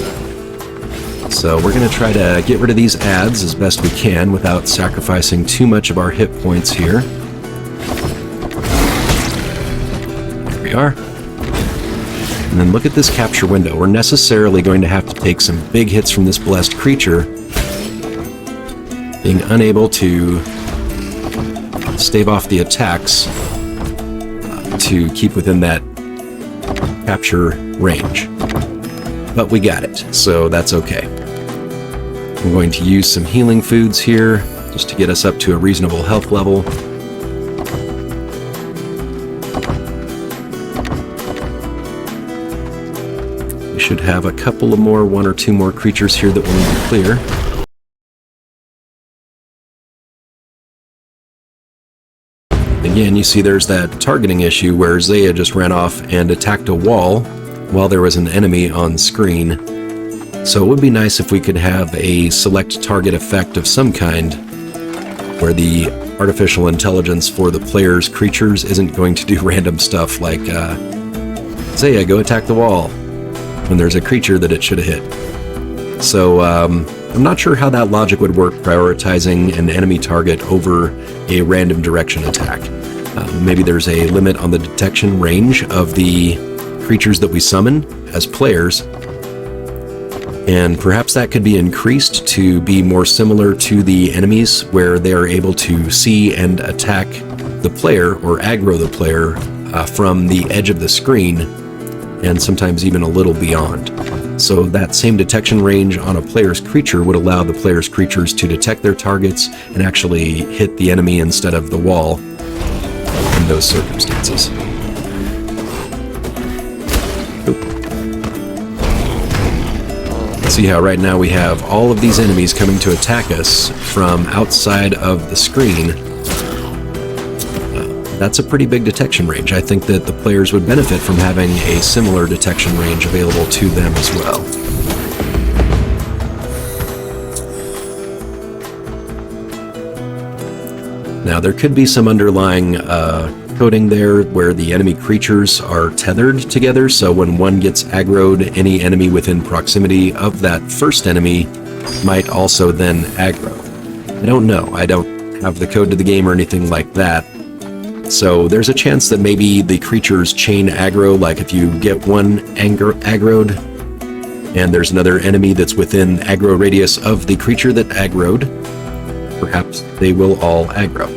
So we're going to try to get rid of these ads as best we can without sacrificing too much of our hit points here. There we are. And then look at this capture window. We're necessarily going to have to take some big hits from this blessed creature, being unable to stave off the attacks to keep within that capture range. But we got it, so that's okay. I'm going to use some healing foods here just to get us up to a reasonable health level. We should have a couple of more, 1 or 2 more creatures here that we'll need to clear. Again, you see there's that targeting issue where Zaya just ran off and attacked a wall while there was an enemy on screen. So it would be nice if we could have a select target effect of some kind where the artificial intelligence for the player's creatures isn't going to do random stuff like, Zaya, go attack the wall, when there's a creature that it should have hit. So I'm not sure how that logic would work, prioritizing an enemy target over a random direction attack. Maybe there's a limit on the detection range of the creatures that we summon as players, and perhaps that could be increased to be more similar to the enemies, where they are able to see and attack the player or aggro the player from the edge of the screen, and sometimes even a little beyond. So that same detection range on a player's creature would allow the player's creatures to detect their targets and actually hit the enemy instead of the wall in those circumstances. See how right now we have all of these enemies coming to attack us from outside of the screen. That's a pretty big detection range. I think that the players would benefit from having a similar detection range available to them as well. Now, there could be some underlying coding there where the enemy creatures are tethered together, so when one gets aggroed, any enemy within proximity of that first enemy might also then aggro. I don't know. I don't have the code to the game or anything like that. So there's a chance that maybe the creatures chain aggro, like if you get one aggroed and there's another enemy that's within aggro radius of the creature that aggroed, perhaps they will all aggro.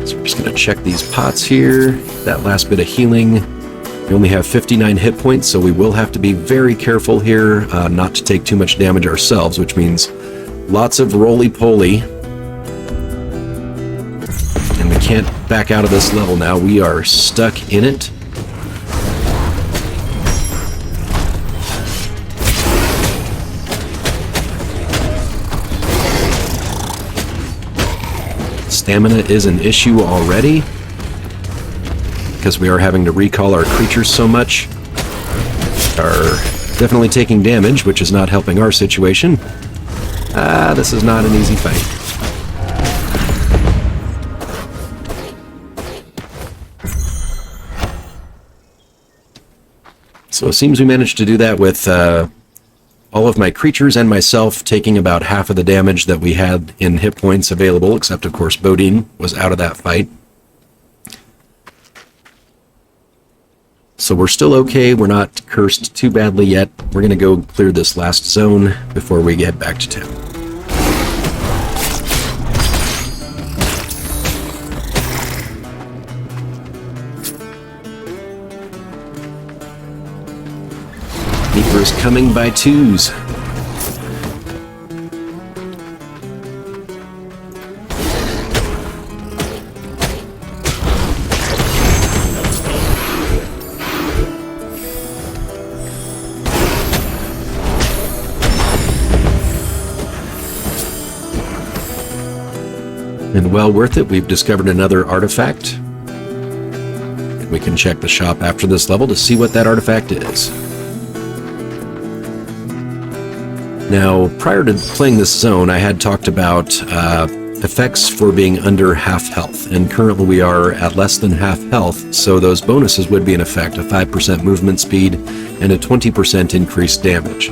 So we're just going to check these pots here. That last bit of healing We only have 59 hit points, so we will have to be very careful here not to take too much damage ourselves, which means lots of roly-poly. And we can't back out of this level now. We are stuck in it. Stamina is an issue already, because we are having to recall our creatures so much. Are definitely taking damage, which is not helping our situation. This is not an easy fight. So it seems we managed to do that with all of my creatures and myself taking about half of the damage that we had in hit points available, except of course Bodine was out of that fight. So we're still okay, we're not cursed too badly yet. We're going to go clear this last zone before we get back to town. Reaper's coming by twos. And well worth it, we've discovered another artifact. We can check the shop after this level to see what that artifact is. Now, prior to playing this zone, I had talked about effects for being under half health, and currently we are at less than half health, so those bonuses would be in effect: a 5% movement speed and a 20% increased damage.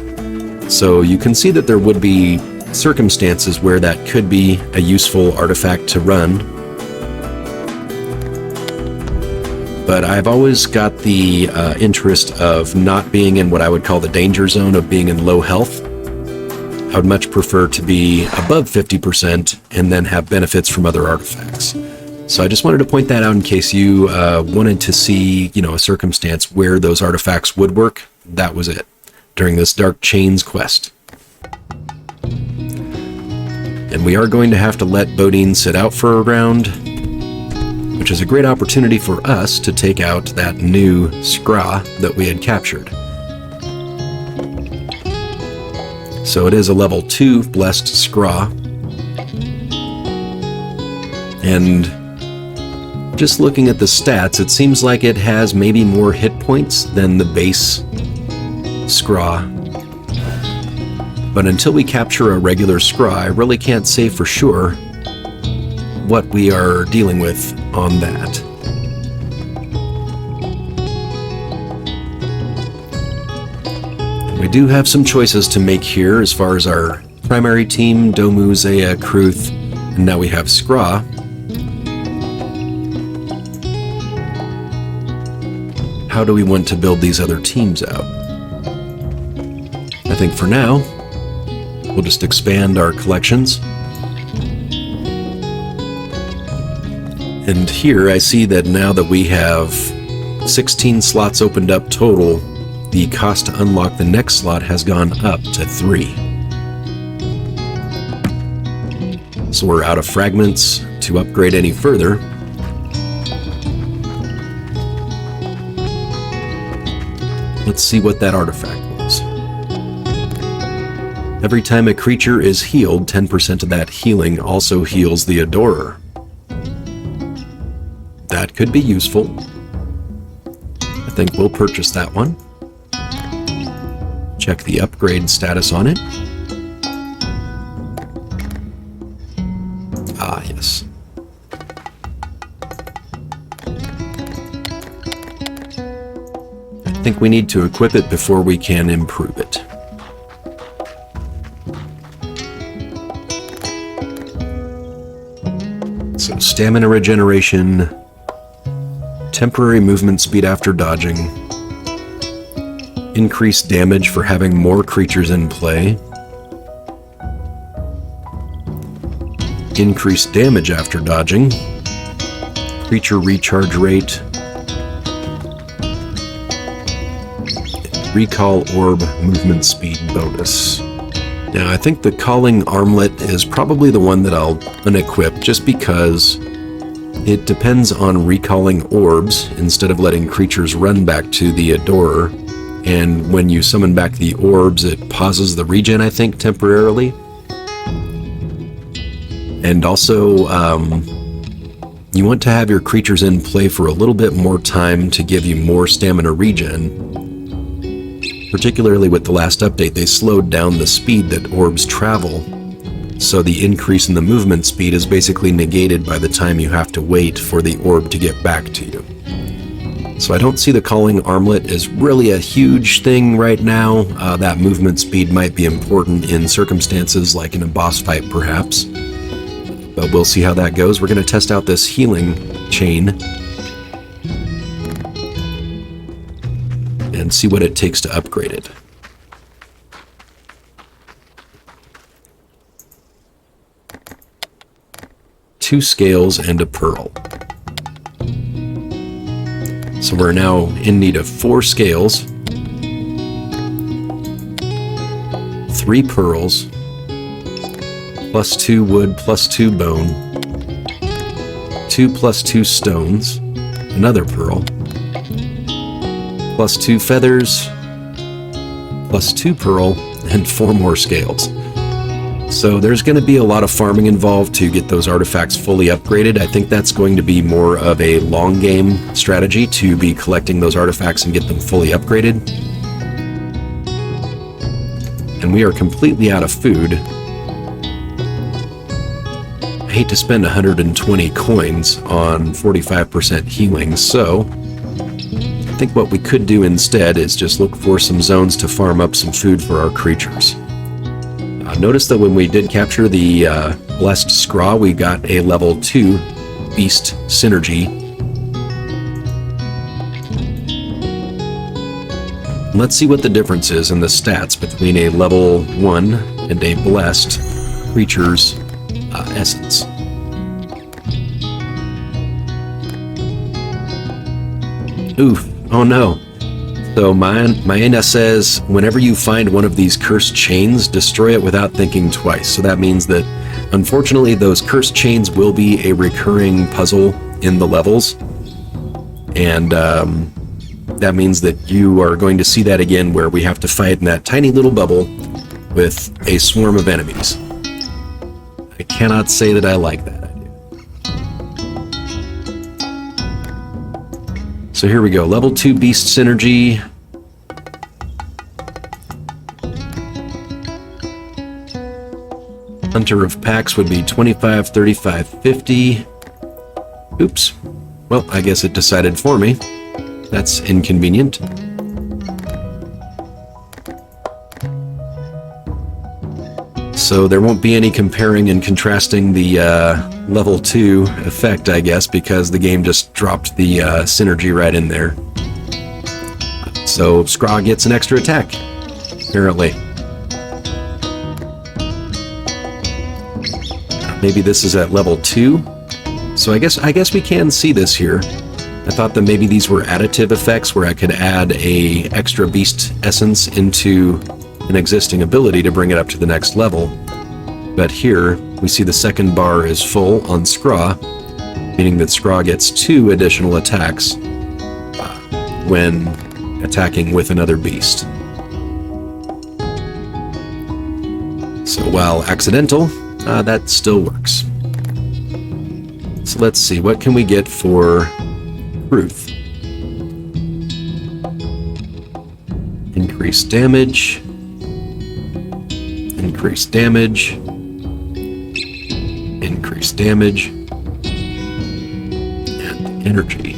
So you can see that there would be circumstances where that could be a useful artifact to run. But I've always got the interest of not being in what I would call the danger zone of being in low health. I would much prefer to be above 50% and then have benefits from other artifacts. So I just wanted to point that out in case you wanted to see, a circumstance where those artifacts would work. That was it during this Dark Chains quest. And we are going to have to let Bodine sit out for a round, which is a great opportunity for us to take out that new Scra that we had captured. So it is a level 2 Blessed Scra. And just looking at the stats, it seems like it has maybe more hit points than the base Scra. But until we capture a regular Scra, I really can't say for sure what we are dealing with on that. We do have some choices to make here as far as our primary team: Domu, Zaya, Kruth, and now we have Scra. How do we want to build these other teams out? I think for now, we'll just expand our collections. And here I see that now that we have 16 slots opened up total, the cost to unlock the next slot has gone up to 3. So we're out of fragments to upgrade any further. Let's see what that artifact was. Every time a creature is healed, 10% of that healing also heals the Adorer. That could be useful. I think we'll purchase that one. Check the upgrade status on it. Ah, yes. I think we need to equip it before we can improve it. So, stamina regeneration, temporary movement speed after dodging, increased damage for having more creatures in play, increased damage after dodging, creature recharge rate, recall orb movement speed bonus. Now, I think the calling armlet is probably the one that I'll unequip just because it depends on recalling orbs instead of letting creatures run back to the Adorer. And when you summon back the orbs, it pauses the regen, I think, temporarily. And also, you want to have your creatures in play for a little bit more time to give you more stamina regen. Particularly with the last update, they slowed down the speed that orbs travel, so the increase in the movement speed is basically negated by the time you have to wait for the orb to get back to you. So I don't see the calling armlet as really a huge thing right now. That movement speed might be important in circumstances like in a boss fight perhaps, but we'll see how that goes. We're going to test out this healing chain and see what it takes to upgrade it. Two scales and a pearl. So we're now in need of 4 scales, 3 pearls, +2 wood, +2 bone, 2 +2 stones, another pearl, +2 feathers, +2 pearl, and 4 more scales. So there's going to be a lot of farming involved to get those artifacts fully upgraded. I think that's going to be more of a long game strategy to be collecting those artifacts and get them fully upgraded. And we are completely out of food. I hate to spend 120 coins on 45% healing, so I think what we could do instead is just look for some zones to farm up some food for our creatures. Notice that when we did capture the Blessed Scraw, we got a level 2 Beast Synergy. Let's see what the difference is in the stats between a level 1 and a Blessed Creature's Essence. Oof, oh no. So Maena says, whenever you find one of these cursed chains, destroy it without thinking twice. So that means that, unfortunately, those cursed chains will be a recurring puzzle in the levels. And that means that you are going to see that again, where we have to fight in that tiny little bubble with a swarm of enemies. I cannot say that I like that. So here we go, level 2 Beast Synergy. Hunter of Packs would be 25, 35, 50. Oops. Well, I guess it decided for me. That's inconvenient. So there won't be any comparing and contrasting the level 2 effect, I guess, because the game just dropped the synergy right in there. So Scraw gets an extra attack, apparently. Maybe this is at level 2. So I guess we can see this here. I thought that maybe these were additive effects where I could add a extra beast essence into an existing ability to bring it up to the next level. But here, we see the second bar is full on Scraw, meaning that Scraw gets 2 additional attacks when attacking with another beast. So while accidental, that still works. So let's see, what can we get for Truth? Increased damage. Increased damage. Increased damage. And energy.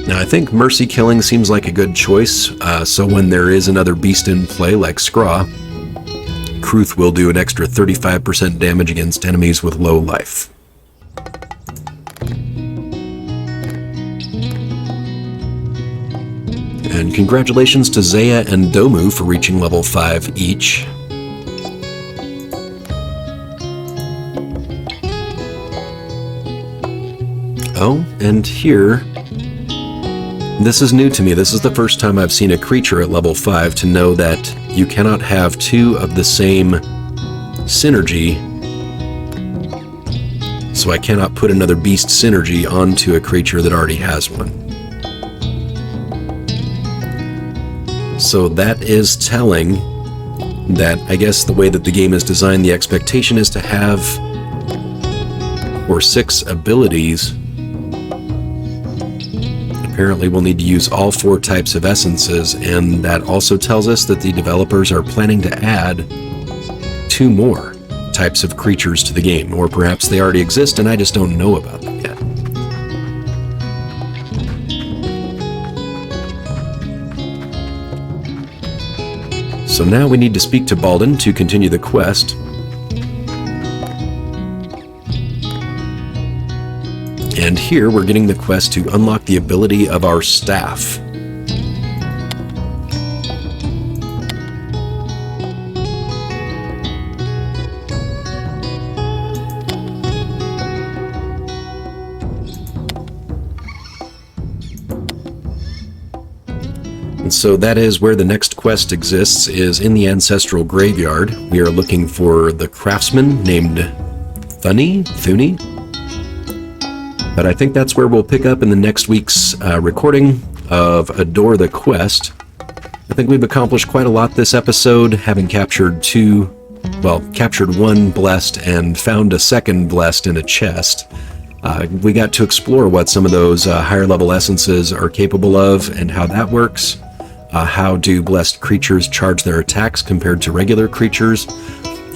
Now I think Mercy Killing seems like a good choice, so when there is another beast in play like Scraw, Kruth will do an extra 35% damage against enemies with low life. And congratulations to Zaya and Domu for reaching level 5 each. Oh, and here, this is new to me. This is the first time I've seen a creature at level 5 to know that you cannot have two of the same synergy. So I cannot put another beast synergy onto a creature that already has one. So that is telling that, I guess the way that the game is designed, the expectation is to have, or 6 abilities. Apparently we'll need to use all 4 types of essences, and that also tells us that the developers are planning to add 2 more types of creatures to the game, or perhaps they already exist and I just don't know about them yet. So now we need to speak to Balden to continue the quest. And here we're getting the quest to unlock the ability of our staff. And so that is where the next quest exists, is in the Ancestral Graveyard. We are looking for the craftsman named Thuni? But I think that's where we'll pick up in the next week's recording of Adore the Quest. I think we've accomplished quite a lot this episode, having captured captured 1 blessed and found a 2nd blessed in a chest. We got to explore what some of those higher level essences are capable of and how that works. How do blessed creatures charge their attacks compared to regular creatures?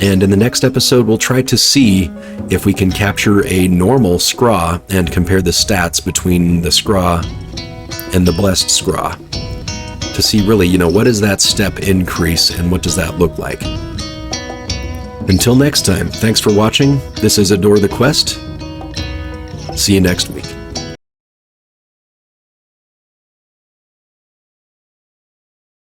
And in the next episode, we'll try to see if we can capture a normal Scraw and compare the stats between the Scraw and the blessed Scraw to see really, what is that step increase and what does that look like? Until next time, thanks for watching. This is Adore the Quest. See you next week.